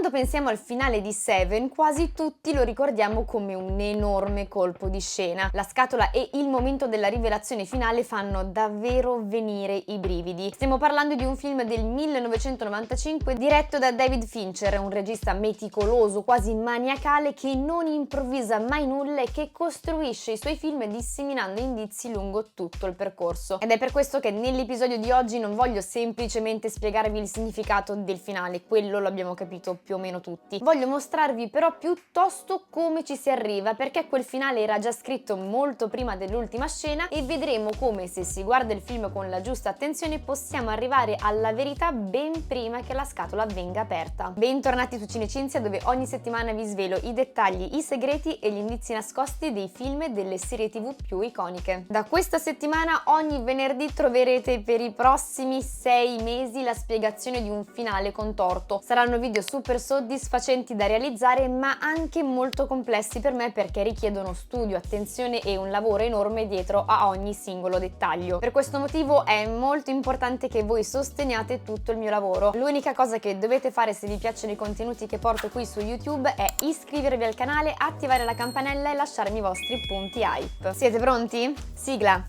Quando pensiamo al finale di Seven, quasi tutti lo ricordiamo come un enorme colpo di scena. La scatola e il momento della rivelazione finale fanno davvero venire i brividi. Stiamo parlando di un film del 1995 diretto da David Fincher, un regista meticoloso, quasi maniacale, che non improvvisa mai nulla e che costruisce i suoi film disseminando indizi lungo tutto il percorso. Ed è per questo che nell'episodio di oggi non voglio semplicemente spiegarvi il significato del finale, quello lo abbiamo capito più o meno tutti. Voglio mostrarvi però piuttosto come ci si arriva, perché quel finale era già scritto molto prima dell'ultima scena e vedremo come, se si guarda il film con la giusta attenzione, possiamo arrivare alla verità ben prima che la scatola venga aperta. Bentornati su Cinecinzia, dove ogni settimana vi svelo i dettagli, i segreti e gli indizi nascosti dei film e delle serie TV più iconiche. Da questa settimana ogni venerdì troverete per i prossimi 6 mesi la spiegazione di un finale contorto. Saranno video super soddisfacenti da realizzare, ma anche molto complessi per me, perché richiedono studio, attenzione e un lavoro enorme dietro a ogni singolo dettaglio. Per questo motivo è molto importante che voi sosteniate tutto il mio lavoro. L'unica cosa che dovete fare, se vi piacciono i contenuti che porto qui su YouTube, è iscrivervi al canale, attivare la campanella e lasciarmi i vostri punti hype. Siete pronti? Sigla!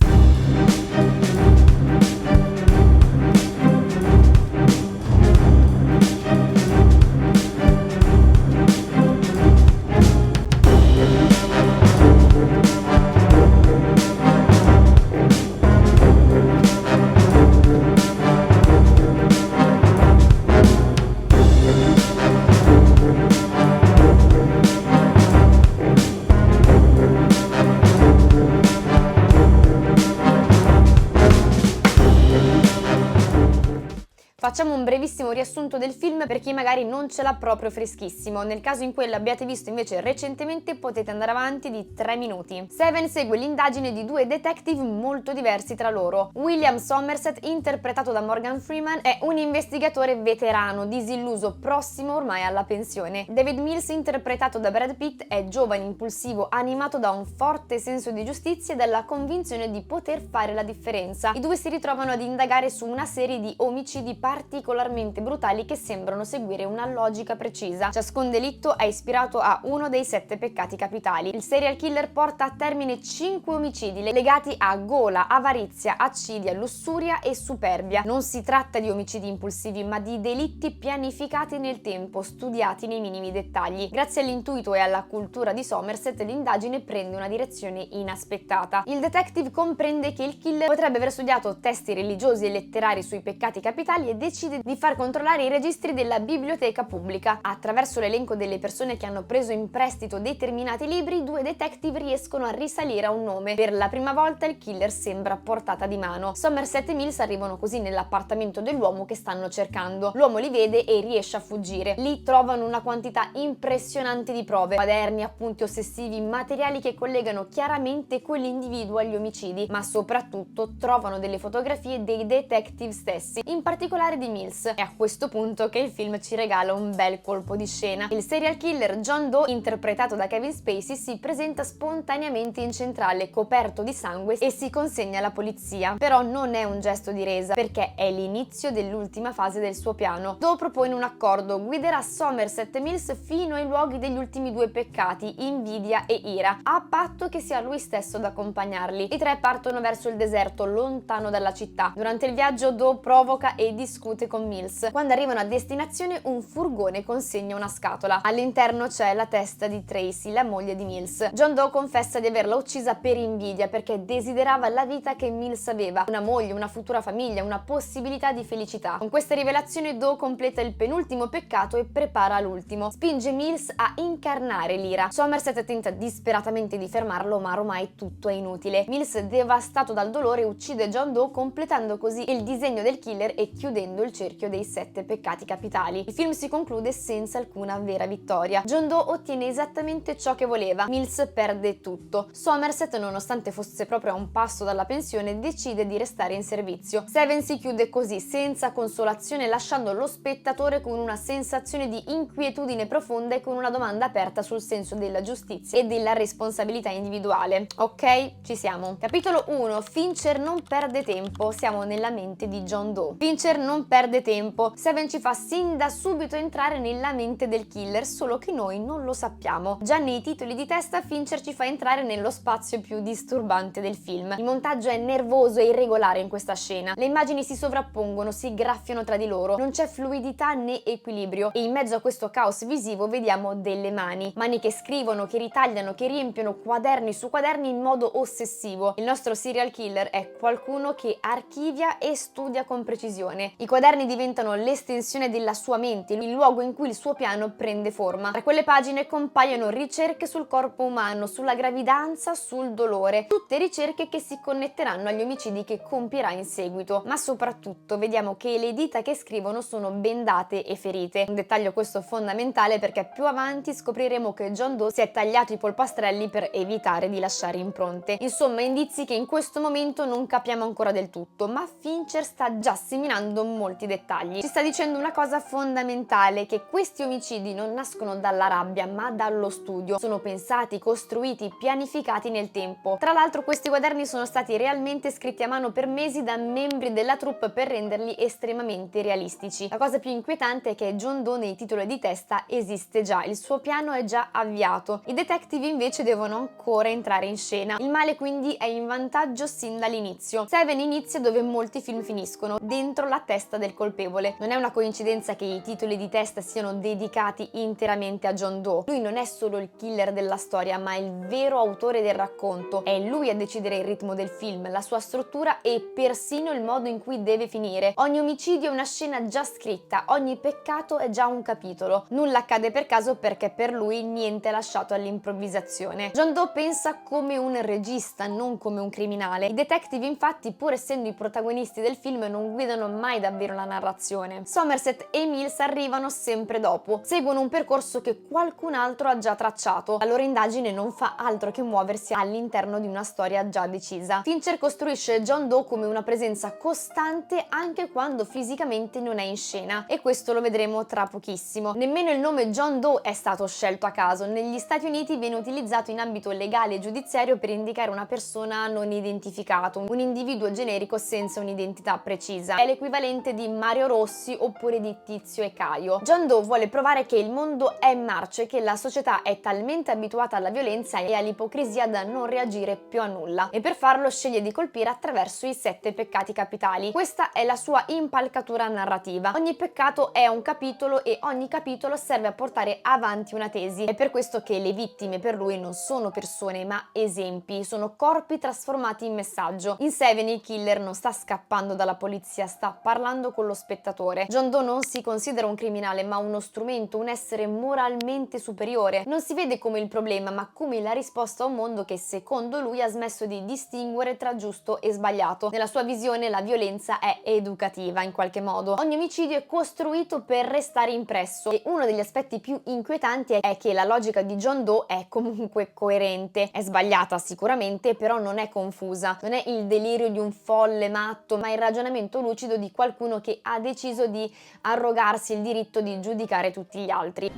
Facciamo un brevissimo riassunto del film per chi magari non ce l'ha proprio freschissimo. Nel caso in cui l'abbiate visto invece recentemente, potete andare avanti di 3 minuti. Seven segue l'indagine di due detective molto diversi tra loro. William Somerset, interpretato da Morgan Freeman, è un investigatore veterano, disilluso, prossimo ormai alla pensione. David Mills, interpretato da Brad Pitt, è giovane, impulsivo, animato da un forte senso di giustizia e dalla convinzione di poter fare la differenza. I due si ritrovano ad indagare su una serie di omicidi particolarmente brutali che sembrano seguire una logica precisa. Ciascun delitto è ispirato a uno dei 7 peccati capitali. Il serial killer porta a termine 5 omicidi legati a gola, avarizia, accidia, lussuria e superbia. Non si tratta di omicidi impulsivi, ma di delitti pianificati nel tempo, studiati nei minimi dettagli. Grazie all'intuito e alla cultura di Somerset, l'indagine prende una direzione inaspettata. Il detective comprende che il killer potrebbe aver studiato testi religiosi e letterari sui peccati capitali e decide di far controllare i registri della biblioteca pubblica. Attraverso l'elenco delle persone che hanno preso in prestito determinati libri, i due detective riescono a risalire a un nome. Per la prima volta il killer sembra a portata di mano. Somerset e Mills arrivano così nell'appartamento dell'uomo che stanno cercando. L'uomo li vede e riesce a fuggire. Lì trovano una quantità impressionante di prove: quaderni, appunti ossessivi, materiali che collegano chiaramente quell'individuo agli omicidi, ma soprattutto trovano delle fotografie dei detective stessi, in particolare di Mills. È a questo punto che il film ci regala un bel colpo di scena. Il serial killer John Doe, interpretato da Kevin Spacey, si presenta spontaneamente in centrale, coperto di sangue, e si consegna alla polizia. Però non è un gesto di resa, perché è l'inizio dell'ultima fase del suo piano. Doe propone un accordo: guiderà Somerset e Mills fino ai luoghi degli ultimi 2 peccati, invidia e ira, a patto che sia lui stesso ad accompagnarli. I 3 partono verso il deserto, lontano dalla città. Durante il viaggio Doe provoca e discute con Mills. Quando arrivano a destinazione, un furgone consegna una scatola. All'interno c'è la testa di Tracy, la moglie di Mills. John Doe confessa di averla uccisa per invidia, perché desiderava la vita che Mills aveva: una moglie, una futura famiglia, una possibilità di felicità. Con questa rivelazione Doe completa il penultimo peccato e prepara l'ultimo. Spinge Mills a incarnare l'ira. Somerset tenta disperatamente di fermarlo, ma ormai tutto è inutile. Mills, devastato dal dolore, uccide John Doe, completando così il disegno del killer e chiudendo il cerchio dei 7 peccati capitali. Il film si conclude senza alcuna vera vittoria. John Doe ottiene esattamente ciò che voleva, Mills perde tutto. Somerset, nonostante fosse proprio a un passo dalla pensione, decide di restare in servizio. Seven si chiude così, senza consolazione, lasciando lo spettatore con una sensazione di inquietudine profonda e con una domanda aperta sul senso della giustizia e della responsabilità individuale. Ok, ci siamo. Capitolo 1. Fincher non perde tempo. Siamo nella mente di John Doe. Fincher non perde tempo. Seven ci fa sin da subito entrare nella mente del killer, solo che noi non lo sappiamo. Già nei titoli di testa Fincher ci fa entrare nello spazio più disturbante del film. Il montaggio è nervoso e irregolare in questa scena. Le immagini si sovrappongono, si graffiano tra di loro, non c'è fluidità né equilibrio e in mezzo a questo caos visivo vediamo delle mani che scrivono, che ritagliano, che riempiono quaderni su quaderni in modo ossessivo. Il nostro serial killer è qualcuno che archivia e studia con precisione. I quaderni diventano l'estensione della sua mente, il luogo in cui il suo piano prende forma. Tra quelle pagine compaiono ricerche sul corpo umano, sulla gravidanza, sul dolore, tutte ricerche che si connetteranno agli omicidi che compirà in seguito, ma soprattutto vediamo che le dita che scrivono sono bendate e ferite. Un dettaglio questo fondamentale perché più avanti scopriremo che John Doe si è tagliato i polpastrelli per evitare di lasciare impronte. Insomma, indizi che in questo momento non capiamo ancora del tutto, ma Fincher sta già seminando molti dettagli. Ci sta dicendo una cosa fondamentale, che questi omicidi non nascono dalla rabbia, ma dallo studio. Sono pensati, costruiti, pianificati nel tempo. Tra l'altro questi quaderni sono stati realmente scritti a mano per mesi da membri della troupe per renderli estremamente realistici. La cosa più inquietante è che John Doe nei titoli di testa esiste già, il suo piano è già avviato. I detective invece devono ancora entrare in scena. Il male quindi è in vantaggio sin dall'inizio. Seven inizia dove molti film finiscono, dentro la testa del colpevole. Non è una coincidenza che i titoli di testa siano dedicati interamente a John Doe. Lui non è solo il killer della storia, ma il vero autore del racconto. È lui a decidere il ritmo del film, la sua struttura e persino il modo in cui deve finire. Ogni omicidio è una scena già scritta, ogni peccato è già un capitolo. Nulla accade per caso perché per lui niente è lasciato all'improvvisazione. John Doe pensa come un regista, non come un criminale. I detective infatti, pur essendo i protagonisti del film, non guidano mai davvero la narrazione. Somerset e Mills arrivano sempre dopo, seguono un percorso che qualcun altro ha già tracciato. La loro indagine non fa altro che muoversi all'interno di una storia già decisa. Fincher costruisce John Doe come una presenza costante anche quando fisicamente non è in scena, e questo lo vedremo tra pochissimo. Nemmeno il nome John Doe è stato scelto a caso. Negli Stati Uniti viene utilizzato in ambito legale e giudiziario per indicare una persona non identificata, un individuo generico senza un'identità precisa. È l'equivalente di Mario Rossi oppure di Tizio e Caio. John Doe vuole provare che il mondo è marcio e che la società è talmente abituata alla violenza e all'ipocrisia da non reagire più a nulla, e per farlo sceglie di colpire attraverso i 7 peccati capitali. Questa è la sua impalcatura narrativa. Ogni peccato è un capitolo e ogni capitolo serve a portare avanti una tesi. È per questo che le vittime per lui non sono persone ma esempi, sono corpi trasformati in messaggio. In Seven il killer non sta scappando dalla polizia, sta parlando con lo spettatore. John Doe non si considera un criminale ma uno strumento, un essere moralmente superiore. Non si vede come il problema ma come la risposta a un mondo che secondo lui ha smesso di distinguere tra giusto e sbagliato. Nella sua visione la violenza è educativa in qualche modo. Ogni omicidio è costruito per restare impresso, e uno degli aspetti più inquietanti è che la logica di John Doe è comunque coerente. È sbagliata sicuramente, però non è confusa. Non è il delirio di un folle matto, ma il ragionamento lucido di qualcuno che ha deciso di arrogarsi il diritto di giudicare tutti gli altri.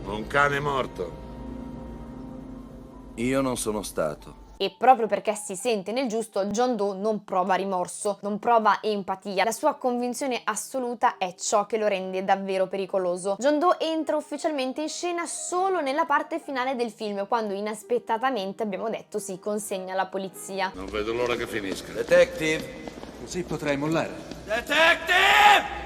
Un cane morto. Io non sono stato. E proprio perché si sente nel giusto, John Doe non prova rimorso, non prova empatia. La sua convinzione assoluta è ciò che lo rende davvero pericoloso. John Doe entra ufficialmente in scena solo nella parte finale del film, quando inaspettatamente, abbiamo detto, si consegna alla polizia. Non vedo l'ora che finisca. Detective! Così potrai mollare. Detective!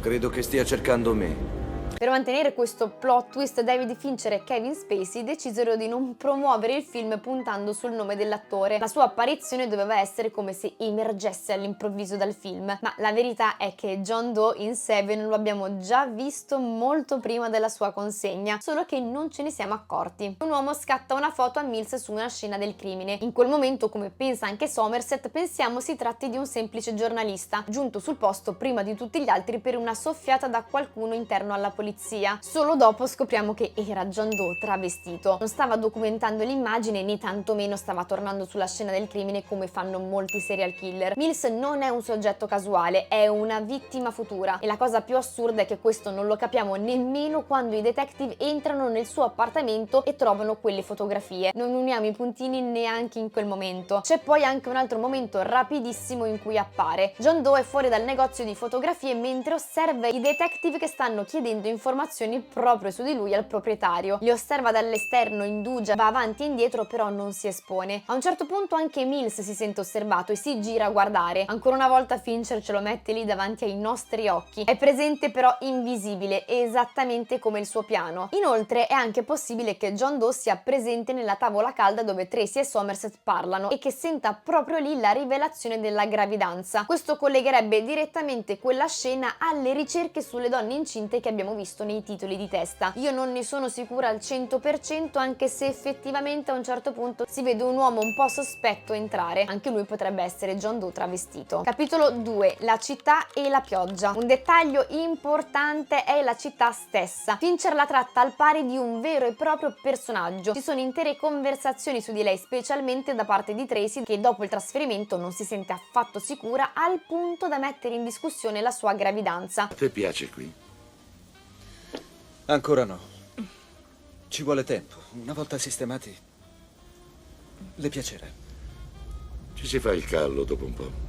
Credo che stia cercando me. Per mantenere questo plot twist, David Fincher e Kevin Spacey decisero di non promuovere il film puntando sul nome dell'attore. La sua apparizione doveva essere come se emergesse all'improvviso dal film, ma la verità è che John Doe in Seven lo abbiamo già visto molto prima della sua consegna, solo che non ce ne siamo accorti. Un uomo scatta una foto a Mills su una scena del crimine. In quel momento, come pensa anche Somerset, pensiamo si tratti di un semplice giornalista, giunto sul posto prima di tutti gli altri per una soffiata da qualcuno interno alla polizia. polizia. Solo dopo scopriamo che era John Doe travestito. Non stava documentando l'immagine né tantomeno stava tornando sulla scena del crimine come fanno molti serial killer. Mills non è un soggetto casuale, è una vittima futura, e la cosa più assurda è che questo non lo capiamo nemmeno quando i detective entrano nel suo appartamento e trovano quelle fotografie. Non uniamo i puntini neanche in quel momento. C'è poi anche un altro momento rapidissimo in cui appare. John Doe è fuori dal negozio di fotografie mentre osserva i detective che stanno chiedendo informazioni proprio su di lui al proprietario. Li osserva dall'esterno, indugia, va avanti e indietro, però non si espone. A un certo punto anche Mills si sente osservato e si gira a guardare. Ancora una volta Fincher ce lo mette lì davanti ai nostri occhi. È presente però invisibile, esattamente come il suo piano. Inoltre è anche possibile che John Doe sia presente nella tavola calda dove Tracy e Somerset parlano e che senta proprio lì la rivelazione della gravidanza. Questo collegherebbe direttamente quella scena alle ricerche sulle donne incinte che abbiamo visto nei titoli di testa. Io non ne sono sicura al 100%, anche se effettivamente a un certo punto si vede un uomo un po' sospetto entrare. Anche lui potrebbe essere John Doe travestito. Capitolo 2. La città e la pioggia. Un dettaglio importante è la città stessa. Fincher la tratta al pari di un vero e proprio personaggio. Ci sono intere conversazioni su di lei, specialmente da parte di Tracy, che dopo il trasferimento non si sente affatto sicura al punto da mettere in discussione la sua gravidanza. A te piace qui? Ancora no. Ci vuole tempo. Una volta sistemati, le piacerà. Ci si fa il callo dopo un po'.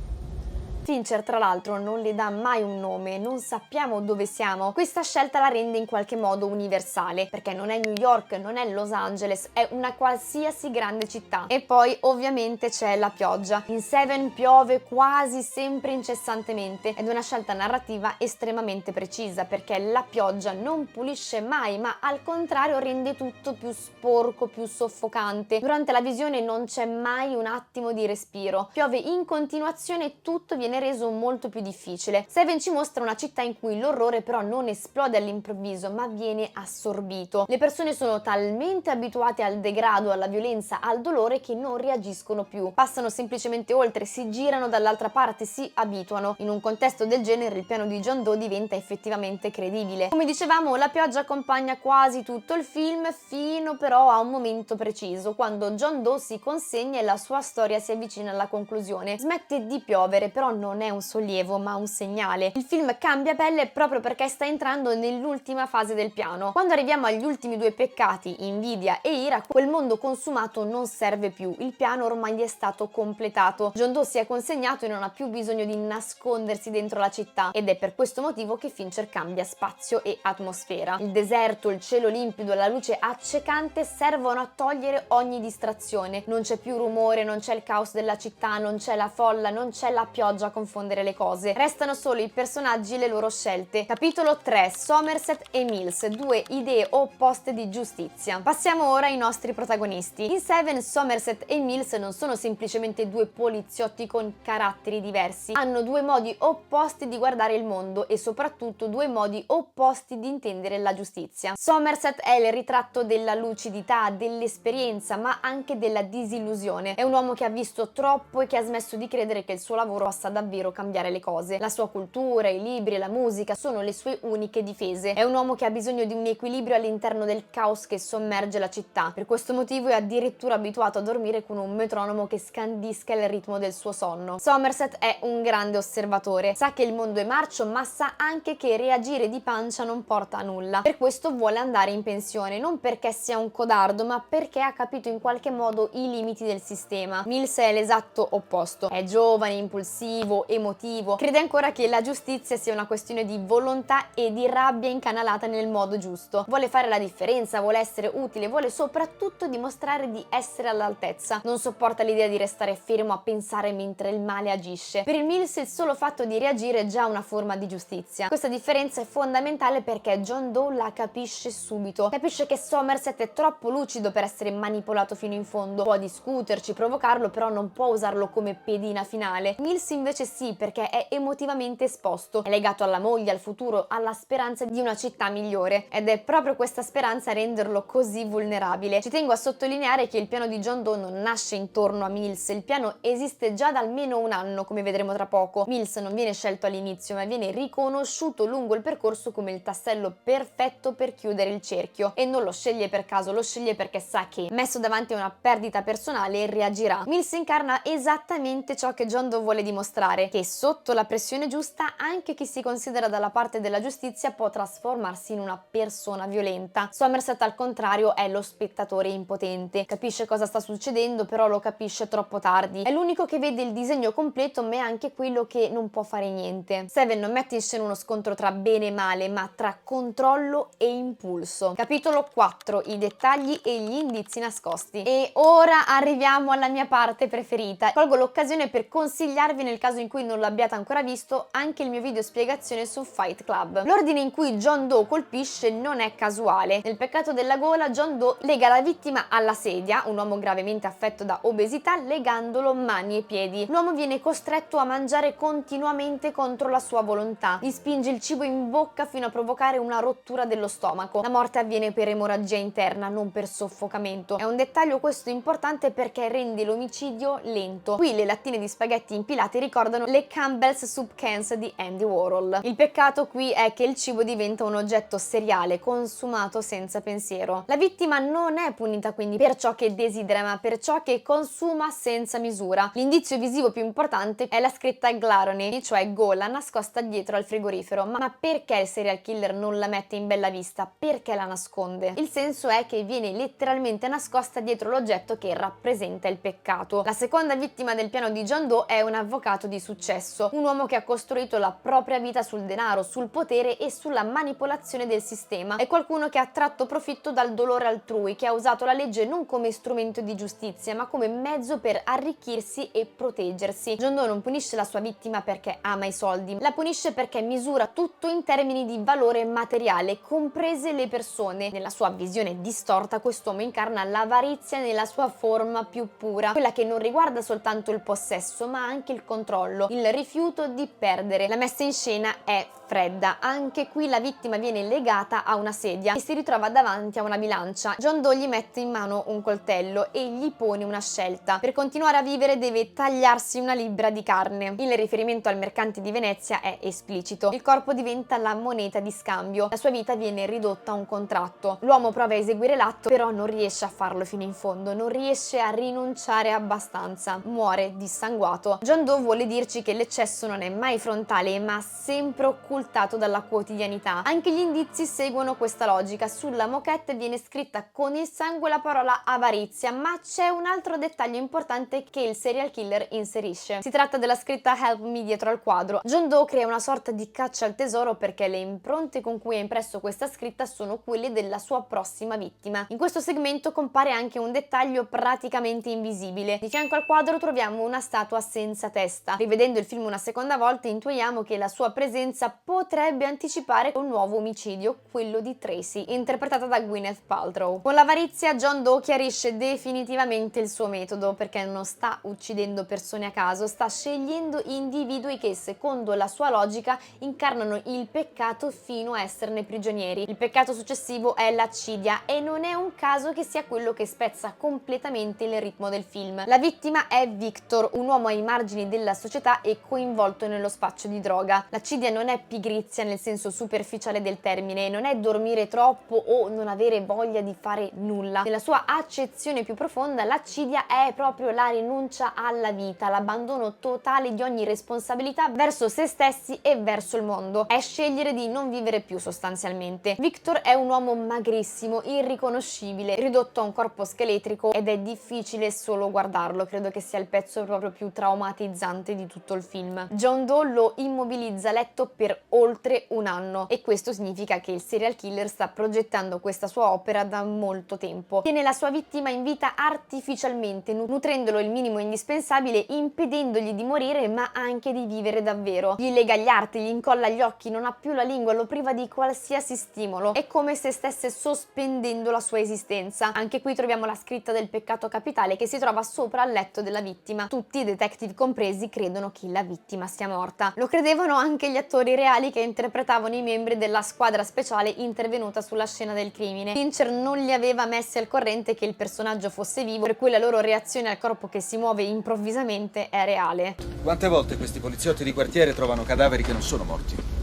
Fincher tra l'altro non le dà mai un nome, non sappiamo dove siamo. Questa scelta la rende in qualche modo universale, perché non è New York, non è Los Angeles, è una qualsiasi grande città. E poi ovviamente c'è la pioggia. In Seven piove quasi sempre incessantemente ed è una scelta narrativa estremamente precisa, perché la pioggia non pulisce mai, ma al contrario rende tutto più sporco, più soffocante. Durante la visione non c'è mai un attimo di respiro. Piove in continuazione e tutto viene reso molto più difficile. Seven ci mostra una città in cui l'orrore però non esplode all'improvviso, ma viene assorbito. Le persone sono talmente abituate al degrado, alla violenza, al dolore che non reagiscono più. Passano semplicemente oltre, si girano dall'altra parte, si abituano. In un contesto del genere il piano di John Doe diventa effettivamente credibile. Come dicevamo, la pioggia accompagna quasi tutto il film fino però a un momento preciso, quando John Doe si consegna e la sua storia si avvicina alla conclusione. Smette di piovere, però non è un sollievo ma un segnale. Il film cambia pelle proprio perché sta entrando nell'ultima fase del piano. Quando arriviamo agli ultimi due peccati, invidia e ira, quel mondo consumato non serve più, il piano ormai è stato completato. John Doe si è consegnato e non ha più bisogno di nascondersi dentro la città, ed è per questo motivo che Fincher cambia spazio e atmosfera. Il deserto, il cielo limpido, la luce accecante servono a togliere ogni distrazione. Non c'è più rumore, non c'è il caos della città, non c'è la folla, non c'è la pioggia a confondere le cose. Restano solo i personaggi e le loro scelte. Capitolo 3. Somerset e Mills, due idee opposte di giustizia. Passiamo ora ai nostri protagonisti. In Seven, Somerset e Mills non sono semplicemente due poliziotti con caratteri diversi, hanno due modi opposti di guardare il mondo e soprattutto due modi opposti di intendere la giustizia. Somerset è il ritratto della lucidità, dell'esperienza, ma anche della disillusione. È un uomo che ha visto troppo e che ha smesso di credere che il suo lavoro possa davvero cambiare le cose. La sua cultura, i libri e la musica sono le sue uniche difese. È un uomo che ha bisogno di un equilibrio all'interno del caos che sommerge la città. Per questo motivo è addirittura abituato a dormire con un metronomo che scandisca il ritmo del suo sonno. Somerset è un grande osservatore, sa che il mondo è marcio, ma sa anche che reagire di pancia non porta a nulla. Per questo vuole andare in pensione, non perché sia un codardo, ma perché ha capito in qualche modo i limiti del sistema. Mills è l'esatto opposto. È giovane, impulsivo, emotivo, crede ancora che la giustizia sia una questione di volontà e di rabbia incanalata nel modo giusto. Vuole fare la differenza, vuole essere utile, vuole soprattutto dimostrare di essere all'altezza. Non sopporta l'idea di restare fermo a pensare mentre il male agisce. Per il Mills il solo fatto di reagire è già una forma di giustizia. Questa differenza è fondamentale perché John Doe la capisce subito. Capisce che Somerset è troppo lucido per essere manipolato fino in fondo. Può discuterci, provocarlo, però non può usarlo come pedina finale. Mills invece invece sì, perché è emotivamente esposto, è legato alla moglie, al futuro, alla speranza di una città migliore, ed è proprio questa speranza a renderlo così vulnerabile. Ci tengo a sottolineare che il piano di John Doe non nasce intorno a Mills, il piano esiste già da almeno un anno, come vedremo tra poco. Mills non viene scelto all'inizio, ma viene riconosciuto lungo il percorso come il tassello perfetto per chiudere il cerchio, e non lo sceglie per caso, lo sceglie perché sa che, messo davanti a una perdita personale, reagirà. Mills incarna esattamente ciò che John Doe vuole dimostrare, che sotto la pressione giusta anche chi si considera dalla parte della giustizia può trasformarsi in una persona violenta. Somerset al contrario è lo spettatore impotente, capisce cosa sta succedendo però lo capisce troppo tardi, è l'unico che vede il disegno completo ma è anche quello che non può fare niente. Seven non mette in scena uno scontro tra bene e male ma tra controllo e impulso. Capitolo 4: i dettagli e gli indizi nascosti. E ora arriviamo alla mia parte preferita. Colgo l'occasione per consigliarvi, nel caso in cui non l'abbiate ancora visto, anche il mio video spiegazione su Fight Club. L'ordine in cui John Doe colpisce non è casuale. Nel peccato della gola John Doe lega la vittima alla sedia, un uomo gravemente affetto da obesità, legandolo mani e piedi. L'uomo viene costretto a mangiare continuamente contro la sua volontà, gli spinge il cibo in bocca fino a provocare una rottura dello stomaco. La morte avviene per emorragia interna, non per soffocamento. È un dettaglio questo importante perché rende l'omicidio lento. Qui le lattine di spaghetti impilate ricordano le Campbell's Soup Cans di Andy Warhol. Il peccato qui è che il cibo diventa un oggetto seriale, consumato senza pensiero. La vittima non è punita quindi per ciò che desidera, ma per ciò che consuma senza misura. L'indizio visivo più importante è la scritta Glarony, cioè gola, nascosta dietro al frigorifero. Ma perché il serial killer non la mette in bella vista? Perché la nasconde? Il senso è che viene letteralmente nascosta dietro l'oggetto che rappresenta il peccato. La seconda vittima del piano di John Doe è un avvocato di successo, un uomo che ha costruito la propria vita sul denaro, sul potere e sulla manipolazione del sistema. È qualcuno che ha tratto profitto dal dolore altrui, che ha usato la legge non come strumento di giustizia, ma come mezzo per arricchirsi e proteggersi. John Doe non punisce la sua vittima perché ama i soldi, la punisce perché misura tutto in termini di valore materiale, comprese le persone. Nella sua visione distorta, quest'uomo incarna l'avarizia nella sua forma più pura, quella che non riguarda soltanto il possesso, ma anche il controllo, il rifiuto di perdere. La messa in scena è fredda. Anche qui la vittima viene legata a una sedia e si ritrova davanti a una bilancia. John Doe gli mette in mano un coltello e gli pone una scelta. Per continuare a vivere deve tagliarsi una libbra di carne. Il riferimento al mercante di Venezia è esplicito. Il corpo diventa la moneta di scambio. La sua vita viene ridotta a un contratto. L'uomo prova a eseguire l'atto, però non riesce a farlo fino in fondo, non riesce a rinunciare abbastanza. Muore dissanguato. John Doe vuole dirci che l'eccesso non è mai frontale, ma sempre occultato dalla quotidianità. Anche gli indizi seguono questa logica. Sulla moquette viene scritta con il sangue la parola avarizia, ma c'è un altro dettaglio importante che il serial killer inserisce. Si tratta della scritta Help Me dietro al quadro. John Doe crea una sorta di caccia al tesoro perché le impronte con cui ha impresso questa scritta sono quelle della sua prossima vittima. In questo segmento compare anche un dettaglio praticamente invisibile. Di fianco al quadro troviamo una statua senza testa. Rivedendo il film una seconda volta intuiamo che la sua presenza potrebbe anticipare un nuovo omicidio, quello di Tracy, interpretata da Gwyneth Paltrow. Con l'avarizia John Doe chiarisce definitivamente il suo metodo, perché non sta uccidendo persone a caso, sta scegliendo individui che, secondo la sua logica, incarnano il peccato fino a esserne prigionieri. Il peccato successivo è l'accidia e non è un caso che sia quello che spezza completamente il ritmo del film. La vittima è Victor, un uomo ai margini della società e coinvolto nello spaccio di droga. L'accidia non è pigrizia nel senso superficiale del termine, non è dormire troppo o non avere voglia di fare nulla. Nella sua accezione più profonda, l'accidia è proprio la rinuncia alla vita, l'abbandono totale di ogni responsabilità verso se stessi e verso il mondo. È scegliere di non vivere più sostanzialmente. Victor è un uomo magrissimo, irriconoscibile, ridotto a un corpo scheletrico ed è difficile solo guardarlo. Credo che sia il pezzo proprio più traumatizzante di tutto il film. John Doe lo immobilizza a letto per oltre un anno, e questo significa che il serial killer sta progettando questa sua opera da molto tempo. Tiene la sua vittima in vita artificialmente, nutrendolo il minimo indispensabile, impedendogli di morire ma anche di vivere davvero. Gli lega gli arti, gli incolla gli occhi, non ha più la lingua, lo priva di qualsiasi stimolo. È come se stesse sospendendo la sua esistenza. Anche qui troviamo la scritta del peccato capitale che si trova sopra al letto della vittima. Tutti, i detective compresi, credono che la vittima sia morta. Lo credevano anche gli attori reali che interpretavano i membri della squadra speciale intervenuta sulla scena del crimine. Fincher non li aveva messi al corrente che il personaggio fosse vivo, per cui la loro reazione al corpo che si muove improvvisamente è reale. Quante volte questi poliziotti di quartiere trovano cadaveri che non sono morti?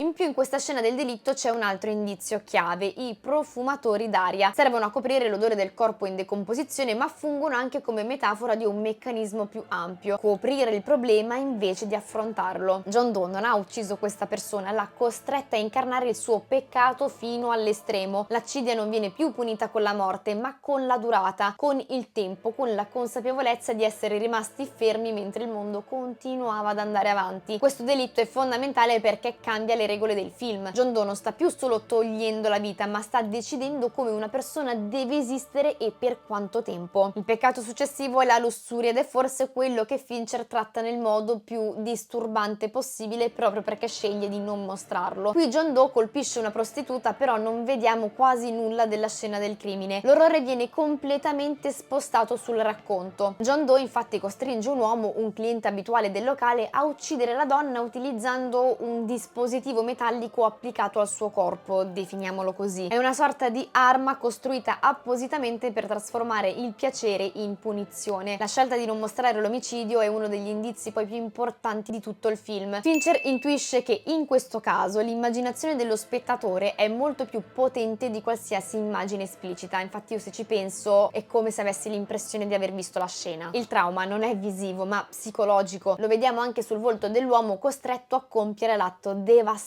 In più in questa scena del delitto c'è un altro indizio chiave: i profumatori d'aria. Servono a coprire l'odore del corpo in decomposizione, ma fungono anche come metafora di un meccanismo più ampio: coprire il problema invece di affrontarlo. John Doe non ha ucciso questa persona, l'ha costretta a incarnare il suo peccato fino all'estremo. L'accidia non viene più punita con la morte, ma con la durata, con il tempo, con la consapevolezza di essere rimasti fermi mentre il mondo continuava ad andare avanti. Questo delitto è fondamentale perché cambia le regole del film. John Doe non sta più solo togliendo la vita, ma sta decidendo come una persona deve esistere e per quanto tempo. Il peccato successivo è la lussuria ed è forse quello che Fincher tratta nel modo più disturbante possibile, proprio perché sceglie di non mostrarlo. Qui John Doe colpisce una prostituta, però non vediamo quasi nulla della scena del crimine. L'orrore viene completamente spostato sul racconto. John Doe infatti costringe un uomo, un cliente abituale del locale, a uccidere la donna utilizzando un dispositivo metallico applicato al suo corpo, definiamolo così. È una sorta di arma costruita appositamente per trasformare il piacere in punizione. La scelta di non mostrare l'omicidio è uno degli indizi poi più importanti di tutto il film. Fincher intuisce che in questo caso l'immaginazione dello spettatore è molto più potente di qualsiasi immagine esplicita. Infatti io, se ci penso, è come se avessi l'impressione di aver visto la scena. Il trauma non è visivo ma psicologico. Lo vediamo anche sul volto dell'uomo costretto a compiere l'atto devastato,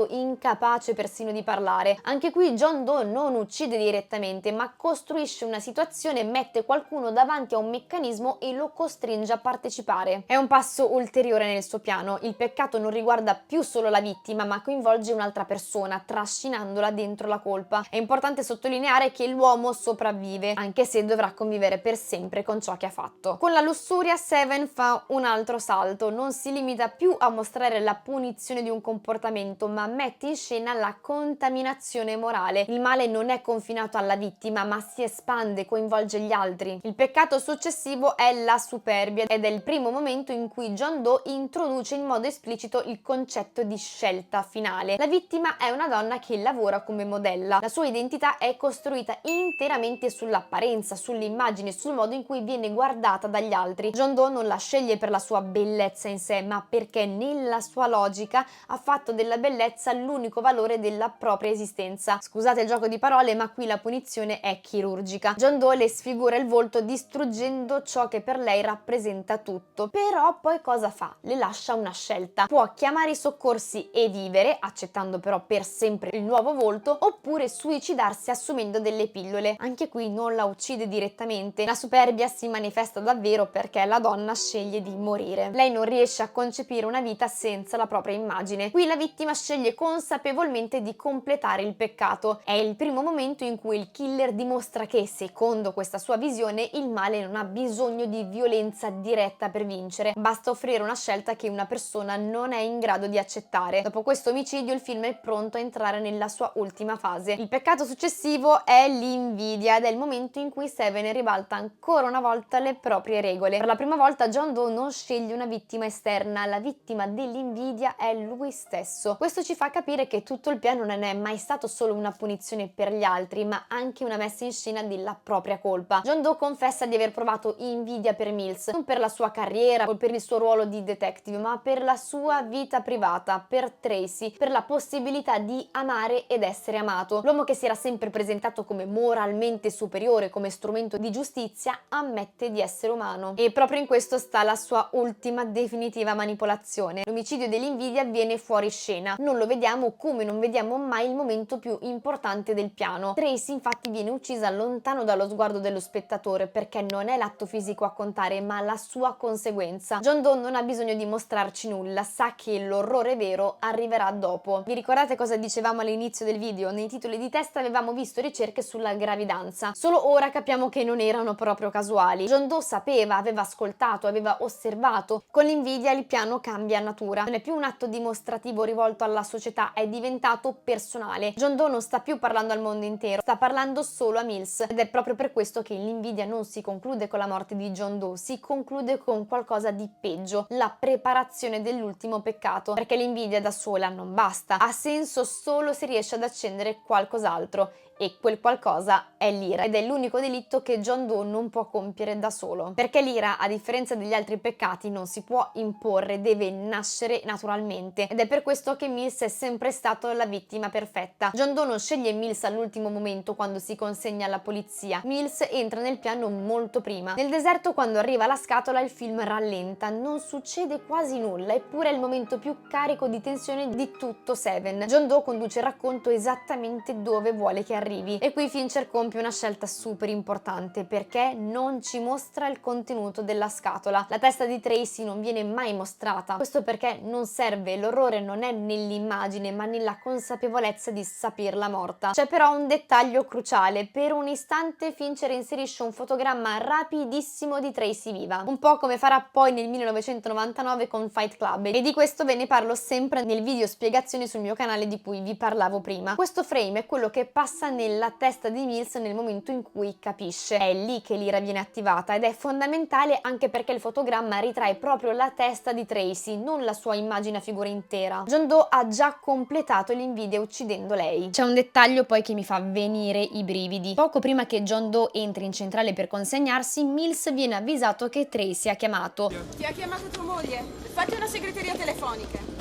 incapace persino di parlare. Anche qui John Doe non uccide direttamente, ma costruisce una situazione, mette qualcuno davanti a un meccanismo e lo costringe a partecipare. È un passo ulteriore nel suo piano. Il peccato non riguarda più solo la vittima, ma coinvolge un'altra persona, trascinandola dentro la colpa. È importante sottolineare che l'uomo sopravvive, anche se dovrà convivere per sempre con ciò che ha fatto. Con la lussuria Seven fa un altro salto, non si limita più a mostrare la punizione di un comportamento, ma mette in scena la contaminazione morale. Il male non è confinato alla vittima, ma si espande, coinvolge gli altri. Il peccato successivo è la superbia ed è il primo momento in cui John Doe introduce in modo esplicito il concetto di scelta finale. La vittima è una donna che lavora come modella. La sua identità è costruita interamente sull'apparenza, sull'immagine, sul modo in cui viene guardata dagli altri. John Doe non la sceglie per la sua bellezza in sé, ma perché nella sua logica ha fatto della bellezza l'unico valore della propria esistenza. Scusate il gioco di parole, ma qui la punizione è chirurgica. John Doe le sfigura il volto distruggendo ciò che per lei rappresenta tutto. Però poi cosa fa? Le lascia una scelta. Può chiamare i soccorsi e vivere, accettando però per sempre il nuovo volto, oppure suicidarsi assumendo delle pillole. Anche qui non la uccide direttamente. La superbia si manifesta davvero perché la donna sceglie di morire. Lei non riesce a concepire una vita senza la propria immagine. Qui la vittima sceglie consapevolmente di completare il peccato. È il primo momento in cui il killer dimostra che, secondo questa sua visione, il male non ha bisogno di violenza diretta per vincere, basta offrire una scelta che una persona non è in grado di accettare. Dopo questo omicidio il film è pronto a entrare nella sua ultima fase. Il peccato successivo è l'invidia ed è il momento in cui Seven ribalta ancora una volta le proprie regole. Per la prima volta John Doe non sceglie una vittima esterna, la vittima dell'invidia è lui stesso. Questo ci fa capire che tutto il piano non è mai stato solo una punizione per gli altri, ma anche una messa in scena della propria colpa. John Doe confessa di aver provato invidia per Mills, non per la sua carriera o per il suo ruolo di detective, ma per la sua vita privata, per Tracy, per la possibilità di amare ed essere amato. L'uomo che si era sempre presentato come moralmente superiore, come strumento di giustizia, ammette di essere umano. E proprio in questo sta la sua ultima definitiva manipolazione. L'omicidio dell'invidia viene fuori scena scena. Non lo vediamo come non vediamo mai il momento più importante del piano. Tracy infatti viene uccisa lontano dallo sguardo dello spettatore, perché non è l'atto fisico a contare ma la sua conseguenza. John Doe non ha bisogno di mostrarci nulla, sa che l'orrore vero arriverà dopo. Vi ricordate cosa dicevamo all'inizio del video? Nei titoli di testa avevamo visto ricerche sulla gravidanza. Solo ora capiamo che non erano proprio casuali. John Doe sapeva, aveva ascoltato, aveva osservato. Con l'invidia il piano cambia natura. Non è più un atto dimostrativo rivolto alla società, è diventato personale. John Doe non sta più parlando al mondo intero, sta parlando solo a Mills. Ed è proprio per questo che l'invidia non si conclude con la morte di John Doe, si conclude con qualcosa di peggio, la preparazione dell'ultimo peccato, perché l'invidia da sola non basta, ha senso solo se riesce ad accendere qualcos'altro. E quel qualcosa è l'ira, ed è l'unico delitto che John Doe non può compiere da solo, perché l'ira, a differenza degli altri peccati, non si può imporre, deve nascere naturalmente, ed è per questo che Mills è sempre stato la vittima perfetta. John Doe non sceglie Mills all'ultimo momento quando si consegna alla polizia, Mills entra nel piano molto prima. Nel deserto, quando arriva la scatola, il film rallenta, non succede quasi nulla, eppure è il momento più carico di tensione di tutto Seven. John Doe conduce il racconto esattamente dove vuole che arrivi. E qui Fincher compie una scelta super importante, perché non ci mostra il contenuto della scatola. La testa di Tracy non viene mai mostrata, questo perché non serve, l'orrore non è nell'immagine ma nella consapevolezza di saperla morta. C'è però un dettaglio cruciale: per un istante Fincher inserisce un fotogramma rapidissimo di Tracy viva, un po' come farà poi nel 1999 con Fight Club, e di questo ve ne parlo sempre nel video spiegazioni sul mio canale di cui vi parlavo prima. Questo frame è quello che passa nella testa di Mills nel momento in cui capisce. È lì che l'ira viene attivata ed è fondamentale anche perché il fotogramma ritrae proprio la testa di Tracy, non la sua immagine a figura intera. John Doe ha già completato l'invidia uccidendo lei. C'è un dettaglio poi che mi fa venire i brividi. Poco prima che John Doe entri in centrale per consegnarsi, Mills viene avvisato che Tracy ha chiamato. Ti ha chiamato tua moglie? Fatti una segreteria telefonica.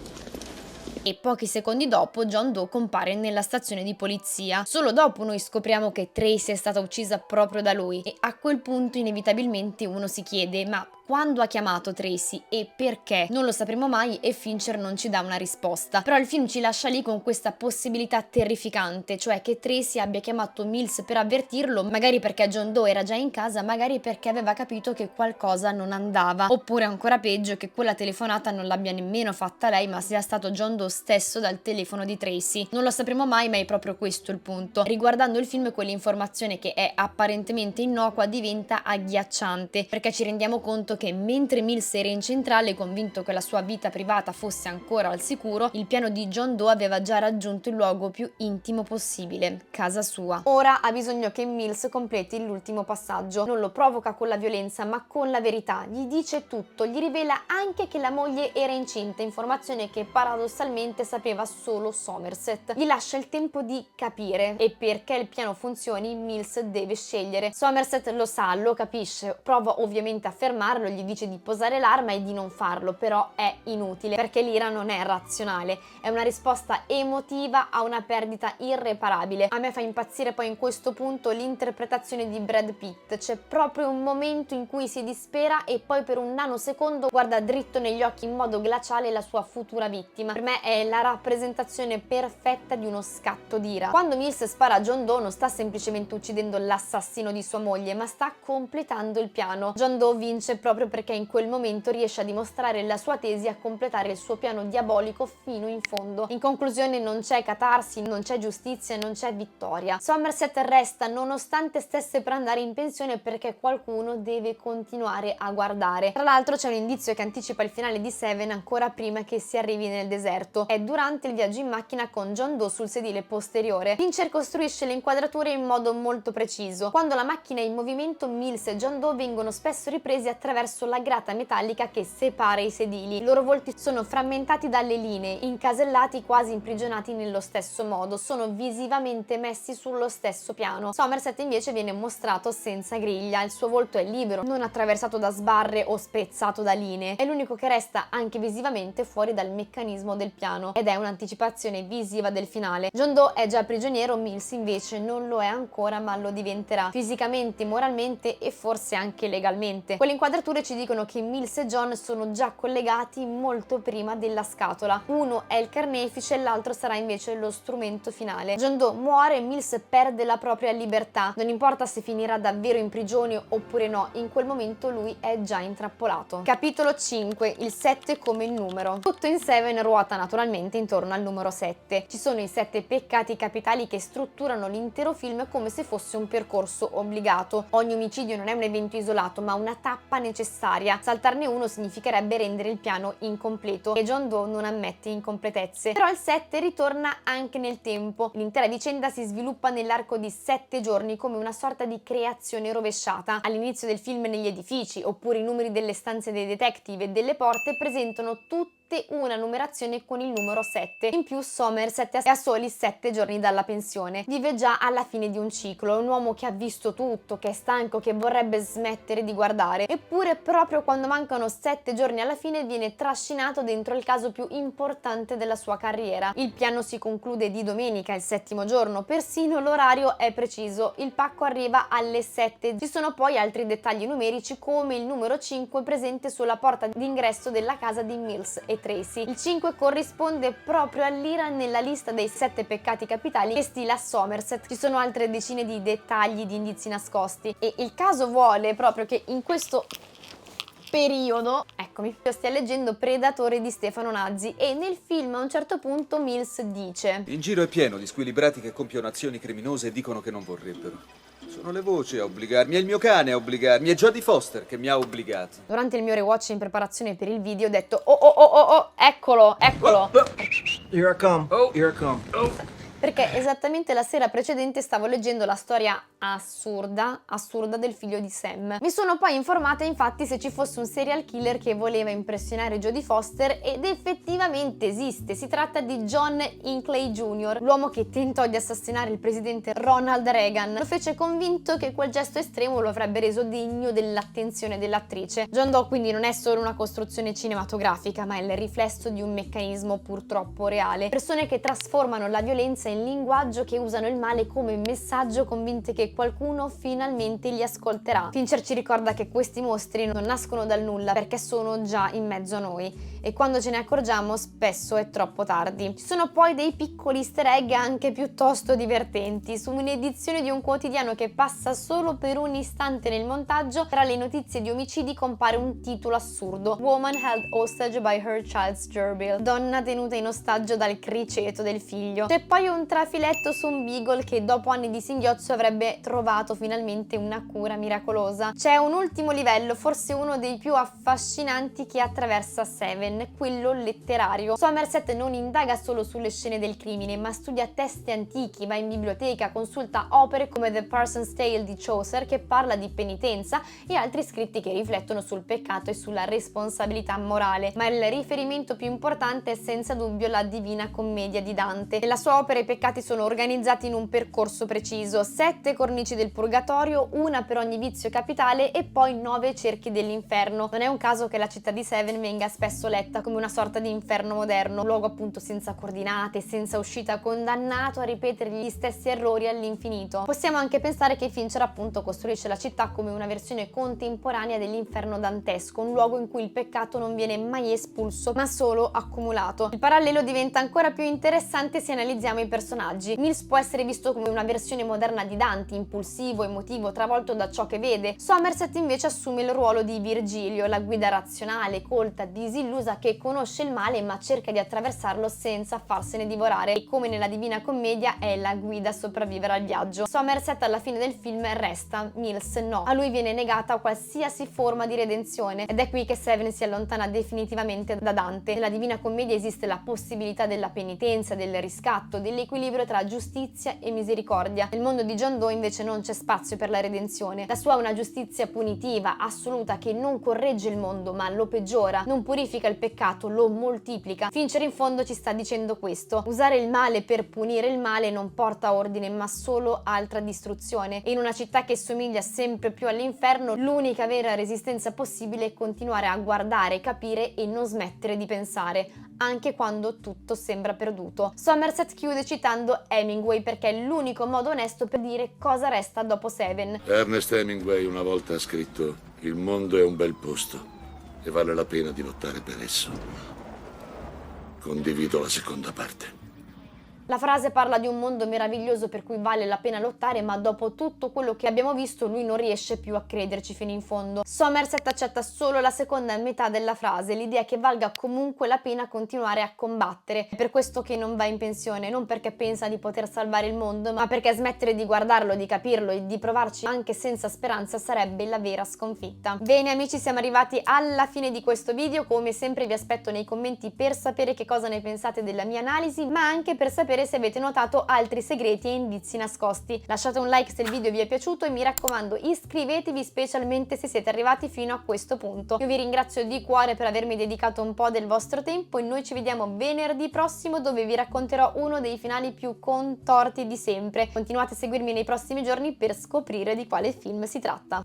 E pochi secondi dopo John Doe compare nella stazione di polizia. Solo dopo noi scopriamo che Tracy è stata uccisa proprio da lui, e a quel punto inevitabilmente uno si chiede: ma quando ha chiamato Tracy e perché? Non lo sapremo mai e Fincher non ci dà una risposta. Però il film ci lascia lì con questa possibilità terrificante, cioè che Tracy abbia chiamato Mills per avvertirlo, magari perché John Doe era già in casa, magari perché aveva capito che qualcosa non andava, oppure ancora peggio che quella telefonata non l'abbia nemmeno fatta lei ma sia stato John Doe stesso dal telefono di Tracy. Non lo sapremo mai, ma è proprio questo il punto. Riguardando il film, quell'informazione che è apparentemente innocua diventa agghiacciante, perché ci rendiamo conto che mentre Mills era in centrale convinto che la sua vita privata fosse ancora al sicuro, il piano di John Doe aveva già raggiunto il luogo più intimo possibile, casa sua. Ora ha bisogno che Mills completi l'ultimo passaggio. Non lo provoca con la violenza ma con la verità, gli dice tutto, gli rivela anche che la moglie era incinta, informazione che paradossalmente sapeva solo Somerset. Gli lascia il tempo di capire, e perché il piano funzioni Mills deve scegliere. Somerset lo sa, lo capisce, prova ovviamente a fermarlo, gli dice di posare l'arma e di non farlo, però è inutile perché l'ira non è razionale, è una risposta emotiva a una perdita irreparabile. A me fa impazzire poi in questo punto l'interpretazione di Brad Pitt. C'è proprio un momento in cui si dispera e poi per un nanosecondo guarda dritto negli occhi in modo glaciale la sua futura vittima. Per me è la rappresentazione perfetta di uno scatto d'ira. Quando Mills spara a John Doe non sta semplicemente uccidendo l'assassino di sua moglie, ma sta completando il piano. John Doe vince proprio perché in quel momento riesce a dimostrare la sua tesi, a completare il suo piano diabolico fino in fondo. In conclusione non c'è catarsi, non c'è giustizia, non c'è vittoria. Somerset resta nonostante stesse per andare in pensione perché qualcuno deve continuare a guardare. Tra l'altro c'è un indizio che anticipa il finale di Seven ancora prima che si arrivi nel deserto. È durante il viaggio in macchina con John Doe sul sedile posteriore. Fincher costruisce le inquadrature in modo molto preciso. Quando la macchina è in movimento, Mills e John Doe vengono spesso ripresi attraverso la grata metallica che separa i sedili. I loro volti sono frammentati dalle linee, incasellati quasi imprigionati nello stesso modo, sono visivamente messi sullo stesso piano. Somerset invece viene mostrato senza griglia, il suo volto è libero, non attraversato da sbarre o spezzato da linee, è l'unico che resta anche visivamente fuori dal meccanismo del piano. piano ed è un'anticipazione visiva del finale. John Doe è già prigioniero, Mills invece non lo è ancora, ma lo diventerà fisicamente, moralmente e forse anche legalmente. Quelle inquadrature ci dicono che Mills e John sono già collegati molto prima della scatola. Uno è il carnefice, l'altro sarà invece lo strumento finale. John Doe muore e Mills perde la propria libertà. Non importa se finirà davvero in prigione oppure no, in quel momento lui è già intrappolato. Capitolo 5. Il 7 come il numero. Tutto in Seven ruota naturalmente intorno al numero 7. Ci sono i 7 peccati capitali che strutturano l'intero film come se fosse un percorso obbligato. Ogni omicidio non è un evento isolato, ma una tappa necessaria. Saltarne uno significherebbe rendere il piano incompleto e John Doe non ammette incompletezze. Però il 7 ritorna anche nel tempo. L'intera vicenda si sviluppa nell'arco di 7 giorni come una sorta di creazione rovesciata. All'inizio del film negli edifici, oppure i numeri delle stanze dei detective e delle porte presentano tutte una numerazione con il numero 7. In più Somerset è a soli 7 giorni dalla pensione. Vive già alla fine di un ciclo, è un uomo che ha visto tutto, che è stanco, che vorrebbe smettere di guardare. Eppure proprio quando mancano 7 giorni alla fine viene trascinato dentro il caso più importante della sua carriera. Il piano si conclude di domenica, il 7° giorno, persino l'orario è preciso, il pacco arriva alle 7. Ci sono poi altri dettagli numerici come il numero 5 presente sulla porta d'ingresso della casa di Mills e Tracy. Il 5 corrisponde proprio all'ira nella lista dei 7 peccati capitali che stila Somerset. Ci sono altre decine di dettagli, di indizi nascosti e il caso vuole proprio che in questo periodo, eccomi, io stia leggendo Predatore di Stefano Nazzi e nel film a un certo punto Mills dice: In giro è pieno di squilibrati che compiono azioni criminose e dicono che non vorrebbero. Sono le voci a obbligarmi, è il mio cane a obbligarmi, è Jodie Foster che mi ha obbligato. Durante il mio rewatch in preparazione per il video ho detto oh, eccolo. Here I come. Here I come. Perché esattamente la sera precedente stavo leggendo la storia assurda del figlio di Sam. Mi sono poi informata infatti se ci fosse un serial killer che voleva impressionare Jodie Foster ed effettivamente esiste. Si tratta di John Hinckley Jr., l'uomo che tentò di assassinare il presidente Ronald Reagan. Lo fece convinto che quel gesto estremo lo avrebbe reso degno dell'attenzione dell'attrice. John Doe quindi non è solo una costruzione cinematografica, ma è il riflesso di un meccanismo purtroppo reale. Persone che trasformano la violenza in linguaggio, che usano il male come messaggio, convinte che qualcuno finalmente li ascolterà. Fincher ci ricorda che questi mostri non nascono dal nulla perché sono già in mezzo a noi e quando ce ne accorgiamo spesso è troppo tardi. Ci sono poi dei piccoli easter egg anche piuttosto divertenti. Su un'edizione di un quotidiano che passa solo per un istante nel montaggio, tra le notizie di omicidi compare un titolo assurdo: Woman held hostage by her child's gerbil. Donna tenuta in ostaggio dal criceto del figlio. C'è poi un trafiletto su un beagle che dopo anni di singhiozzo avrebbe trovato finalmente una cura miracolosa. C'è un ultimo livello, forse uno dei più affascinanti che attraversa Seven, quello letterario. Somerset non indaga solo sulle scene del crimine, ma studia testi antichi, va in biblioteca, consulta opere come The Parson's Tale di Chaucer che parla di penitenza e altri scritti che riflettono sul peccato e sulla responsabilità morale. Ma il riferimento più importante è senza dubbio la Divina Commedia di Dante. Nella sua opera i peccati sono organizzati in un percorso preciso: 7 cornici del purgatorio, una per ogni vizio capitale e poi 9 cerchi dell'inferno. Non è un caso che la città di Seven venga spesso letta come una sorta di inferno moderno, un luogo appunto senza coordinate, senza uscita, condannato a ripetere gli stessi errori all'infinito. Possiamo anche pensare che Fincher appunto costruisce la città come una versione contemporanea dell'inferno dantesco, un luogo in cui il peccato non viene mai espulso ma solo accumulato. Il parallelo diventa ancora più interessante se analizziamo i personaggi. Mills può essere visto come una versione moderna di Dante, impulsivo, emotivo, travolto da ciò che vede. Somerset invece assume il ruolo di Virgilio, la guida razionale, colta, disillusa che conosce il male ma cerca di attraversarlo senza farsene divorare e come nella Divina Commedia è la guida a sopravvivere al viaggio. Somerset alla fine del film resta, Mills no. A lui viene negata qualsiasi forma di redenzione ed è qui che Seven si allontana definitivamente da Dante. Nella Divina Commedia esiste la possibilità della penitenza, del riscatto, dell'equilibrio tra giustizia e misericordia. Nel mondo di John Doe invece non c'è spazio per la redenzione. La sua è una giustizia punitiva, assoluta, che non corregge il mondo ma lo peggiora, non purifica il peccato, lo moltiplica. Fincher in fondo ci sta dicendo questo: usare il male per punire il male non porta ordine ma solo altra distruzione, e in una città che somiglia sempre più all'inferno l'unica vera resistenza possibile è continuare a guardare, capire e non smettere di pensare. anche quando tutto sembra perduto. Somerset chiude citando Hemingway perché è l'unico modo onesto per dire cosa resta dopo Seven. Ernest Hemingway una volta ha scritto: il mondo è un bel posto e vale la pena di lottare per esso. Condivido la seconda parte. La frase parla di un mondo meraviglioso per cui vale la pena lottare, ma dopo tutto quello che abbiamo visto lui non riesce più a crederci fino in fondo. Somerset accetta solo la seconda metà della frase, l'idea che valga comunque la pena continuare a combattere. È per questo che non va in pensione, non perché pensa di poter salvare il mondo, ma perché smettere di guardarlo, di capirlo e di provarci anche senza speranza sarebbe la vera sconfitta. Bene amici, siamo arrivati alla fine di questo video. Come sempre vi aspetto nei commenti per sapere che cosa ne pensate della mia analisi, ma anche per sapere se avete notato altri segreti e indizi nascosti. Lasciate un like se il video vi è piaciuto e mi raccomando iscrivetevi, specialmente se siete arrivati fino a questo punto. Io vi ringrazio di cuore per avermi dedicato un po' del vostro tempo e noi ci vediamo venerdì prossimo, dove vi racconterò uno dei finali più contorti di sempre. Continuate a seguirmi nei prossimi giorni per scoprire di quale film si tratta.